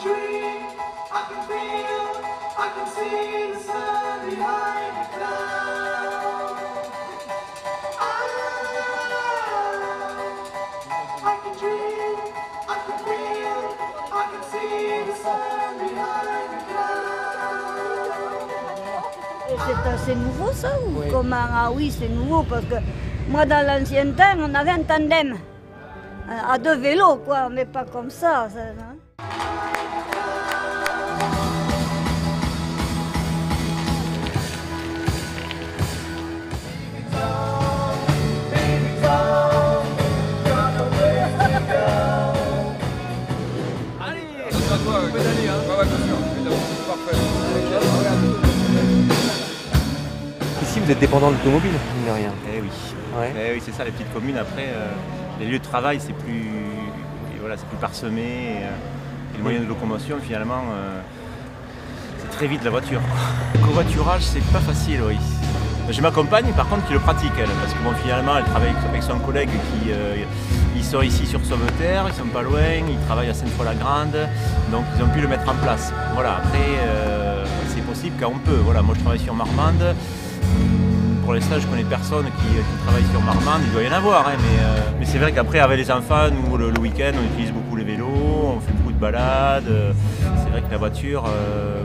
dream, I can feel, I can see the sun behind the cloud. I can dream, I can feel, I can see the sun behind the cloud. C'est assez nouveau ça ou Oui. comment? Ah oui, c'est nouveau parce que moi dans l'ancien temps on avait un tandem à deux vélos quoi, mais pas comme ça. Hein. Ici, vous êtes dépendant de l'automobile, mine de rien. Eh oui, Ouais. eh oui, c'est ça, les petites communes, après, les lieux de travail, c'est plus parsemé, et le moyen de locomotion, finalement, c'est très vite la voiture. Le covoiturage, c'est pas facile, oui. J'ai ma compagne, par contre, qui le pratique, elle, parce que bon, finalement, elle travaille avec son collègue qui... ils sont ici sur Sauveterre, ils sont pas loin, ils travaillent à Sainte-Foy-la-Grande, donc ils ont pu le mettre en place. Voilà, après, c'est possible quand on peut. Voilà, moi, je travaille sur Marmande. Pour l'instant, je connais personne qui travaille sur Marmande, il doit y en avoir, hein, mais c'est vrai qu'après, avec les enfants, nous, le week-end, on utilise beaucoup les vélos, on fait beaucoup de balades. C'est vrai que la voiture,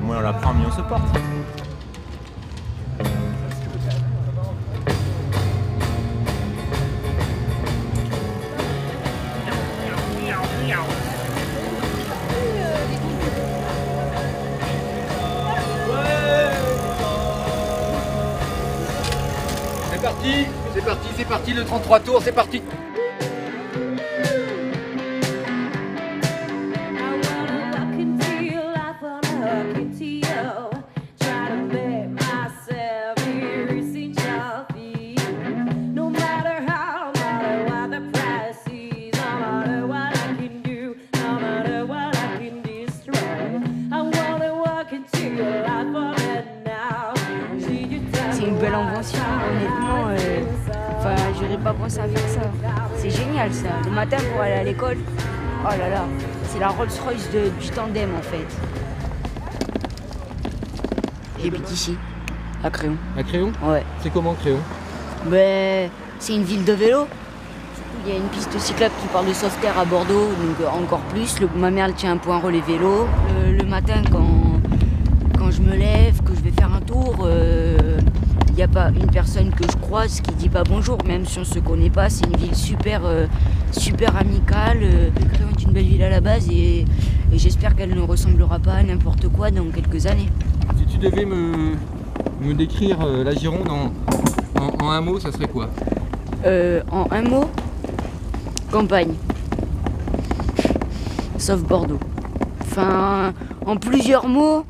moins on la prend, mieux on se porte. C'est parti, le 33 tours, c'est parti. C'est une belle invention, honnêtement. J'aurais pas pensé à faire ça. C'est génial ça. Le matin pour aller à l'école, oh là là, c'est la Rolls-Royce du tandem en fait. J'habite ici, à Créon. À Créon? Ouais. C'est comment Créon? Ben, c'est une ville de vélo. Il y a une piste cyclable qui part de Sauveterre à Bordeaux, donc encore plus. Ma mère elle tient un point relais vélo. Le matin quand je me lève, que je vais faire un tour, il n'y a pas une personne que je croise qui dit pas bonjour, même si on se connaît pas. C'est une ville super amicale. Créon est une belle ville à la base et j'espère qu'elle ne ressemblera pas à n'importe quoi dans quelques années. Si tu devais me décrire la Gironde en un mot, ça serait quoi? En un mot, campagne. Sauf Bordeaux. Enfin, en plusieurs mots,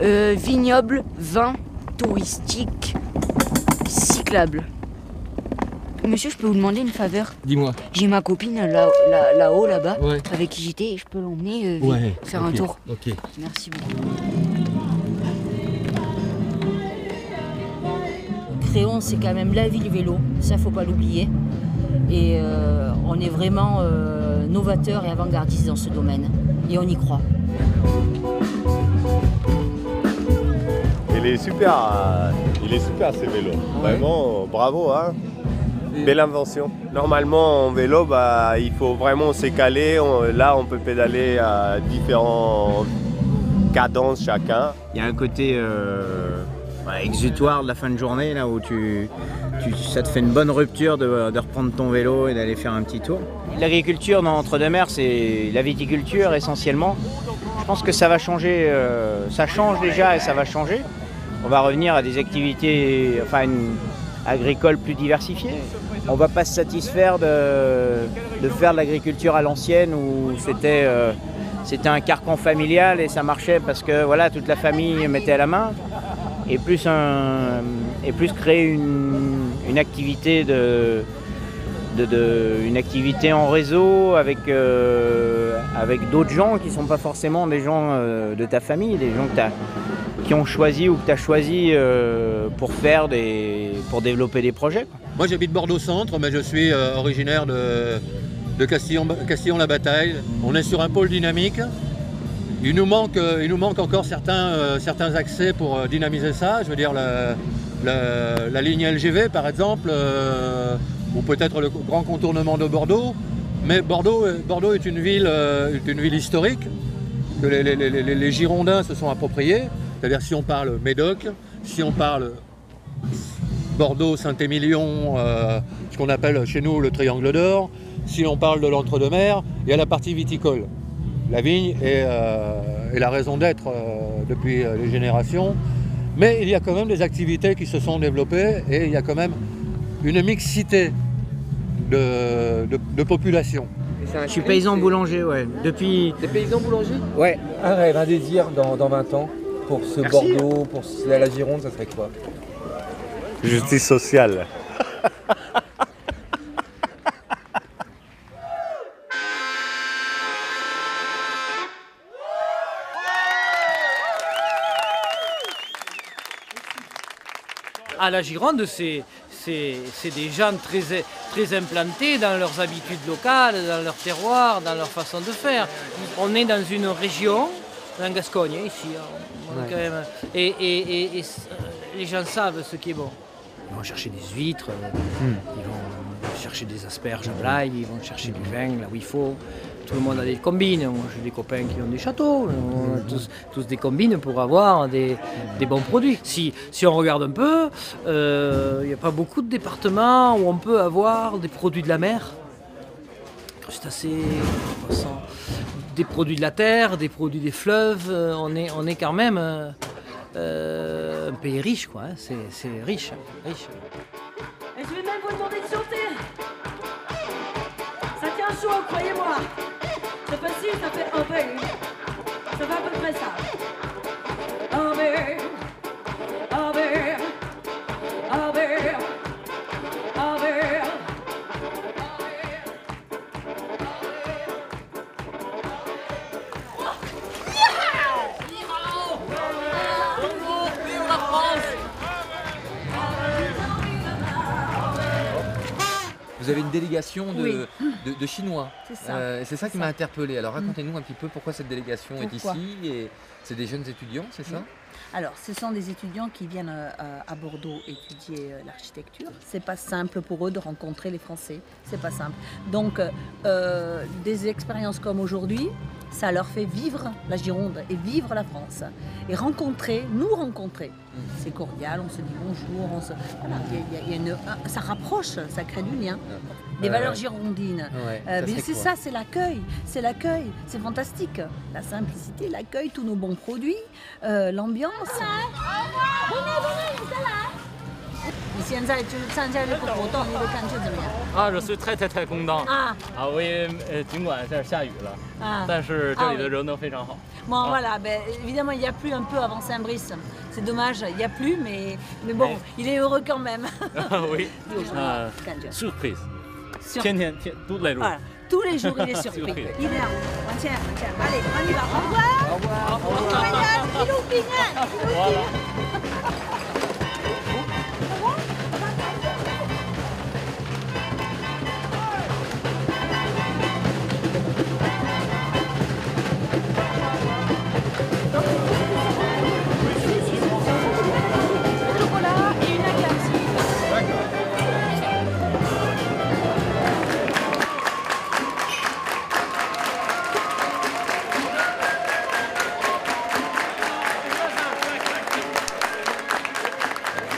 vignoble, vin, touristique, cyclable. Monsieur, je peux vous demander une faveur? Dis-moi. J'ai ma copine là-haut, là-bas, Ouais. avec qui j'étais, et je peux l'emmener faire un ok, tour. Ok. Merci beaucoup. Créon, c'est quand même la ville vélo, ça faut pas l'oublier. Et on est vraiment novateur et avant-gardiste dans ce domaine. Et on y croit. Il est super ces vélos. Vraiment, bravo, hein. Belle invention. Normalement, en vélo, il faut vraiment se caler. Là, on peut pédaler à différentes cadences chacun. Il y a un côté exutoire de la fin de journée, là où ça te fait une bonne rupture de reprendre ton vélo et d'aller faire un petit tour. L'agriculture dans Entre-deux-Mers, c'est la viticulture essentiellement. Je pense que ça va changer, ça change déjà et ça va changer. On va revenir à des activités agricoles plus diversifiées. On ne va pas se satisfaire de faire de l'agriculture à l'ancienne où c'était un carcan familial et ça marchait parce que voilà, toute la famille mettait à la main. Et plus créer une activité une activité en réseau avec d'autres gens qui ne sont pas forcément des gens de ta famille, des gens qui ont choisi ou que tu as choisi pour développer des projets. Moi j'habite Bordeaux-Centre, mais je suis originaire de Castillon-la-Bataille. On est sur un pôle dynamique il nous manque encore certains accès pour dynamiser ça. Je veux dire la ligne LGV par exemple, ou peut-être le grand contournement de Bordeaux. Mais Bordeaux est une ville historique que les Girondins se sont appropriés. C'est-à-dire si on parle Médoc, si on parle Bordeaux, Saint-Émilion, ce qu'on appelle chez nous le Triangle d'Or, si on parle de l'Entre-deux-Mers, il y a la partie viticole. La vigne est la raison d'être depuis les générations. Mais il y a quand même des activités qui se sont développées et il y a quand même une mixité de population. Je suis paysan boulanger, ouais. Depuis... Des paysans boulangers? Ouais. Un rêve, un désir dans 20 ans pour ce Merci. Bordeaux, pour la Gironde, ça serait quoi? Justice sociale. À la Gironde, c'est des gens très implantés dans leurs habitudes locales, dans leur terroir, dans leur façon de faire. On est dans une région, en Gascogne, ici, on est quand même, et les gens savent ce qui est bon. Ils vont chercher des huîtres, ils vont chercher des asperges à Blaye, ils vont chercher du vin là où il faut. Tout le monde a des combines. Moi, j'ai des copains qui ont des châteaux. On a tous des combines pour avoir des bons produits. Si on regarde un peu, il n'y a pas beaucoup de départements où on peut avoir des produits de la mer, crustacés, poissons, des produits de la terre, des produits des fleuves. On est quand même un pays riche, quoi. Hein. C'est riche. Et je vais même vous demander de chanter. Ça tient chaud, croyez-moi. C'est facile, ça fait un peu. Ça fait à peu près ça. Un peu, un peu, un peu, un peu. Vous avez une délégation Oui. de Chinois. C'est ça. C'est ça qui m'a interpellé. Alors racontez-nous un petit peu pourquoi cette délégation est Pourquoi ici. Et c'est des jeunes étudiants, c'est ça? Alors, ce sont des étudiants qui viennent à Bordeaux étudier l'architecture. C'est pas simple pour eux de rencontrer les Français. C'est pas simple. Donc, des expériences comme aujourd'hui, ça leur fait vivre la Gironde et vivre la France. Et nous rencontrer. C'est cordial, on se dit bonjour, voilà, ça rapproche, ça crée du lien. Des valeurs girondines. C'est ça, c'est l'accueil. C'est l'accueil, c'est fantastique. La simplicité, l'accueil, tous nos bons produits, l'ambiance. Ah, je suis très content. Oui, 尽管这儿下雨了，但是这里的人都非常好。 Bon, voilà, évidemment, il n'y a plus un peu avant Saint-Brice. C'est dommage, il n'y a plus, mais bon, il est heureux quand même. Oui, surprise. 天天都来录。 Tous les jours, il est surpris. Il est là. Allez, on y va. Au revoir. Au revoir. Au revoir.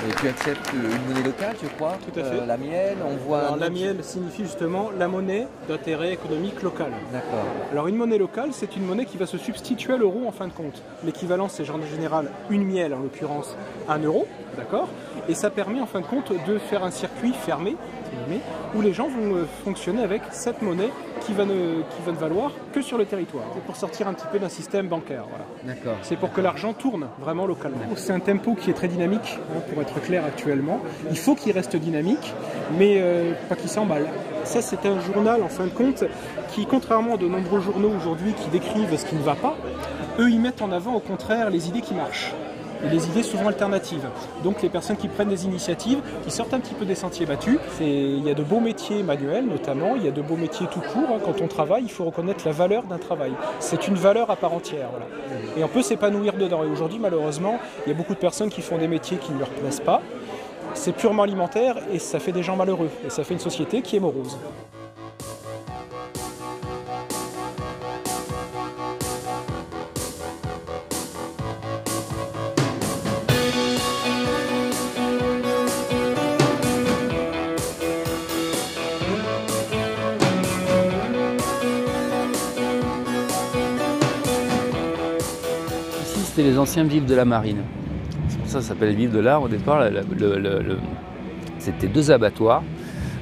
Et tu acceptes une monnaie locale, je crois. Tout à fait. La miel, on voit. Alors, la miel signifie justement la monnaie d'intérêt économique local. D'accord. Alors une monnaie locale, c'est une monnaie qui va se substituer à l'euro en fin de compte. L'équivalent, c'est en général une miel, en l'occurrence 1 euro, d'accord. Et ça permet en fin de compte de faire un circuit fermé, où les gens vont fonctionner avec cette monnaie qui va ne valoir que sur le territoire. C'est pour sortir un petit peu d'un système bancaire. Voilà. D'accord. C'est pour que l'argent tourne vraiment localement. C'est un tempo qui est très dynamique, pour être clair actuellement. Il faut qu'il reste dynamique, mais pas qu'il s'emballe. Ça, c'est un journal, en fin de compte, qui, contrairement à de nombreux journaux aujourd'hui qui décrivent ce qui ne va pas, eux, ils mettent en avant, au contraire, les idées qui marchent. et des idées souvent alternatives. Donc les personnes qui prennent des initiatives, qui sortent un petit peu des sentiers battus, il y a de beaux métiers manuels notamment, il y a de beaux métiers tout court. Quand on travaille, il faut reconnaître la valeur d'un travail. C'est une valeur à part entière. Voilà. Et on peut s'épanouir dedans. Et aujourd'hui, malheureusement, il y a beaucoup de personnes qui font des métiers qui ne leur plaisent pas. C'est purement alimentaire et ça fait des gens malheureux. Et ça fait une société qui est morose. C'était les anciens vivres de la marine. C'est pour ça que ça s'appelle vivres de l'art. Au départ, c'était 2 abattoirs.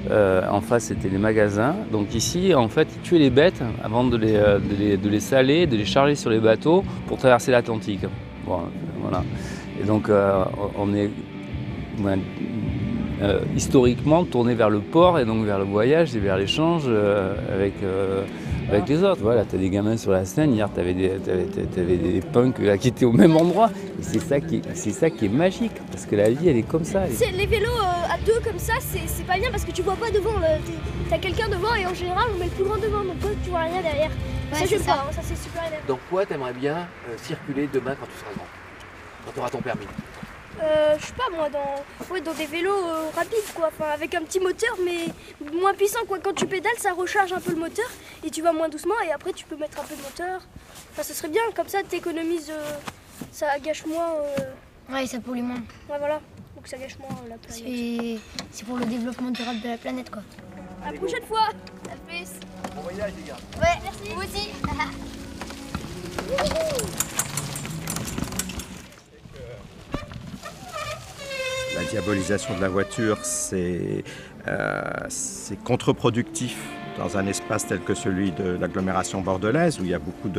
En face, c'était des magasins. Donc ici, en fait, ils tuaient les bêtes avant de les saler, de les charger sur les bateaux pour traverser l'Atlantique. Bon, voilà. Et donc, on est historiquement tourné vers le port et donc vers le voyage et vers l'échange avec les autres. Voilà, t'as des gamins sur la scène, hier t'avais des punks là, qui étaient au même endroit. Et c'est ça qui est magique, parce que la vie elle est comme ça. Les vélos à 2 comme ça, c'est pas bien parce que tu vois pas devant. T'as quelqu'un devant et en général on met le plus grand devant, donc toi tu vois rien derrière. Ouais, ça j'aime pas, ça c'est super énervant. Dans quoi t'aimerais bien circuler demain quand tu seras grand, quand tu auras ton permis? Je sais pas moi, dans des vélos rapides quoi, enfin avec un petit moteur mais moins puissant quoi. Quand tu pédales ça recharge un peu le moteur et tu vas moins doucement et après tu peux mettre un peu de moteur. Enfin ce serait bien, comme ça t'économises, ça gâche moins. Ouais, ça pollue moins. Ouais voilà, donc ça gâche moins la planète. C'est pour le développement durable de la planète quoi. À la prochaine fois. À plus. Bon voyage les gars. Ouais, merci. Vous aussi. La diabolisation de la voiture, c'est contre-productif dans un espace tel que celui de l'agglomération bordelaise, où il y a beaucoup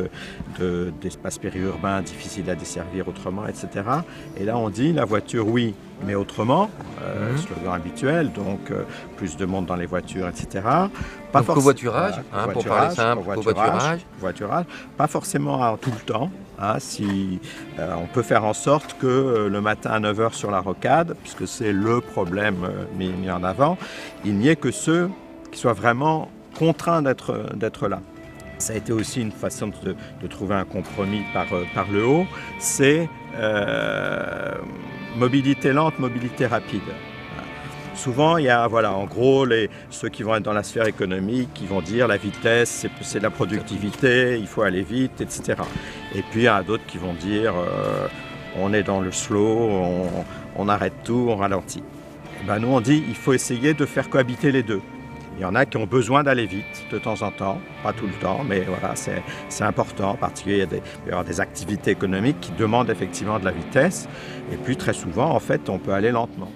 d'espaces périurbains difficiles à desservir autrement, etc. Et là, on dit la voiture, oui, mais autrement, slogan habituel, donc plus de monde dans les voitures, etc. Pas donc covoiturage, pour parler simple, covoiturage, pas forcément tout le temps. Si on peut faire en sorte que le matin à 9h sur la rocade, puisque c'est le problème mis en avant, il n'y ait que ceux qui soient vraiment contraints d'être là. Ça a été aussi une façon de trouver un compromis par le haut, c'est mobilité lente, mobilité rapide. Souvent, il y a, en gros, ceux qui vont être dans la sphère économique, qui vont dire la vitesse, c'est de la productivité, il faut aller vite, etc. Et puis, il y en a d'autres qui vont dire on est dans le slow, on arrête tout, on ralentit. Et ben, nous, on dit il faut essayer de faire cohabiter les deux. Il y en a qui ont besoin d'aller vite de temps en temps, pas tout le temps, mais voilà, c'est important. En particulier, il peut y avoir des activités économiques qui demandent effectivement de la vitesse. Et puis, très souvent, en fait, on peut aller lentement.